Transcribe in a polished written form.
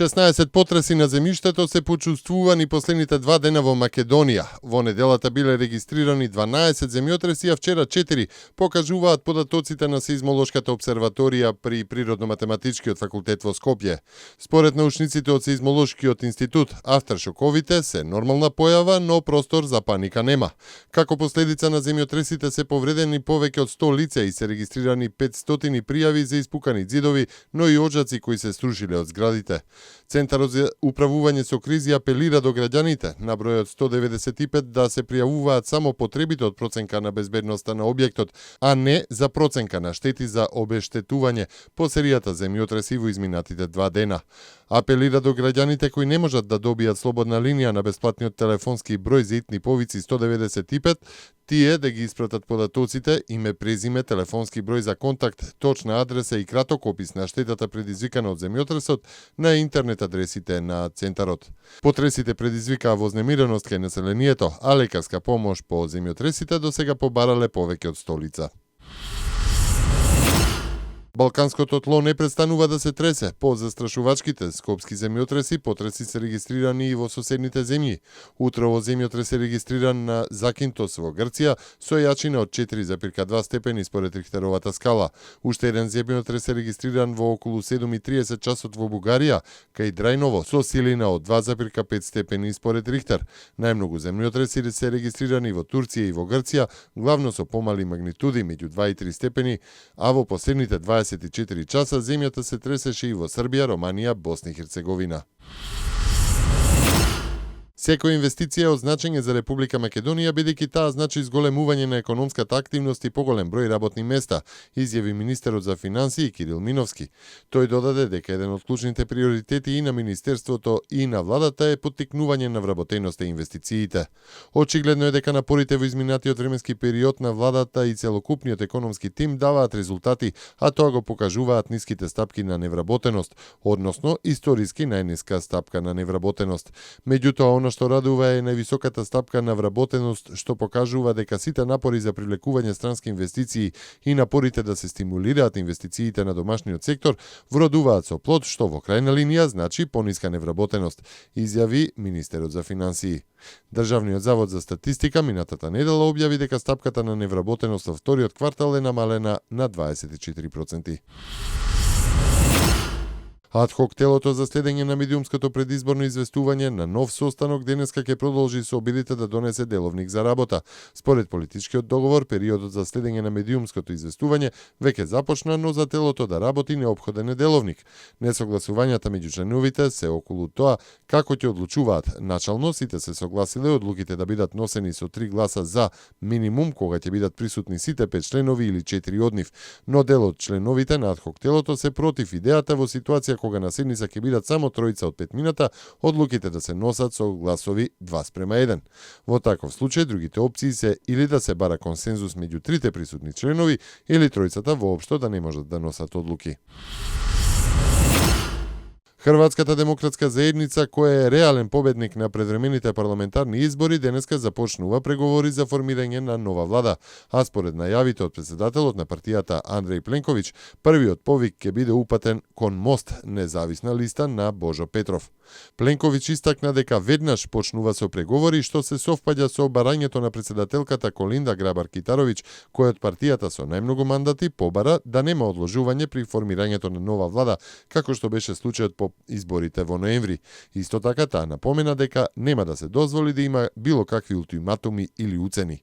16 потреси на земјиштето се почувствувани последните 2 дена во Македонија. Во неделата биле регистрирани 12 земјотреси, а вчера 4, покажуваат податоците на Сеизмолошката обсерваторија при Природно-математичкиот факултет во Скопје. Според научниците од Сеизмолошкиот институт, авторшоковите се нормална појава, но простор за паника нема. Како последица на земјотресите се повредени повеќе од 100 лица и се регистрирани 500 пријави за испукани ѕидови, но и оџаци кои се струшиле од зградите. Центарот за управување со кризи апелира до граѓаните на бројот 195 да се пријавуваат само потребите од проценка на безбедноста на објектот, а не за проценка на штети за обештетување по серијата земјотреси во изминатите 2 дена. Апелира до граѓаните кои не можат да добијат слободна линија на бесплатниот телефонски број за итни повици 195, тие да ги испратат податоците, име, презиме, телефонски број за контакт, точна адреса и краток опис на штетата предизвикана од земјотресот на интернет адресите на Центарот. Потресите предизвикаа вознемиреност кај населението, а лекарска помош по земјотресите досега побарале повеќе од 100 лица. Балканското тло не престанува да се тресе. По застрашувачките скопски земјотреси, потреси се регистрирани и во соседните земји. Утрово земјотрес е регистриран на Закинтос во Грција со јачина од 4,2 степени според Рихтеровата скала. Уште еден земјотрес е регистриран во околу 7:30 часот во Бугарија, кај Драјново, со силина од 2,5 степени според Рихтер. Најмногу земјотреси се регистрирани во Турција и во Грција, главно со помали магнитуди меѓу 2 и 3 степени, а во последните 24 часа земјата се тресеше и во Србија, Романија, Босна и Херцеговина. Секоја инвестиција е од значење за Република Македонија, бидејќи таа значи зголемување на економската активност и поголем број работни места, изјави министерот за финансии Кирил Миновски. Тој додаде дека еден од клучните приоритети и на министерството и на владата е поттикнување на вработеноста и инвестициите. Очигледно е дека напорите во изминатиот временски период на владата и целокупниот економски тим даваат резултати, а тоа го покажуваат ниските стапки на невработеност, односно историски најниска стапка на невработеност. Меѓутоа, што радува е највисоката стапка на вработеност, што покажува дека сите напори за привлекување странски инвестиции и напорите да се стимулираат инвестициите на домашниот сектор вродуваат со плод, што во крајна линија значи пониска невработеност, изјави министерот за финансии. Државниот завод за статистика минатата недела објави дека стапката на невработеност во вториот квартал е намалена на 24%. Адхок телото за следење на медиумското предизборно известување на нов состанок денеска ќе продолжи со обидите да донесе деловник за работа. Според политичкиот договор, периодот за следење на медиумското известување веќе започна, но за телото да работи неопходен е деловник. Несогласувањата меѓу членовите се околу тоа како ќе одлучуваат. Начално сите се согласиле одлуките да бидат носени со 3 гласа за минимум кога ќе бидат присутни сите 5 членови или 4 од нив, но дел од членовите на адхок телото се против идејата во ситуација кога на седница ќе бидат само тројца од 5 минута, одлуките да се носат со гласови 2:1. Во таков случај, другите опции се или да се бара консензус меѓу трите присутни членови, или тројцата воопшто да не можат да носат одлуки. Хрватската демократска заедница, која е реален победник на предвремените парламентарни избори, денеска започнува преговори за формирање на нова влада, а според најавите од претседателот на партијата Андреј Пленковиќ, првиот повик ќе биде упатен кон МОСТ, независна листа на Божо Петров. Пленковиќ истакна дека веднаш почнува со преговори, што се совпаѓа со барањето на претседателката Колинда Грабар-Китаровиќ, кој од партијата со најмногу мандати побара да нема одложување при формирањето на нова влада, како што беше случајот по изборите во ноември. Исто така таа напомена дека нема да се дозволи да има било какви ултиматуми или уцени.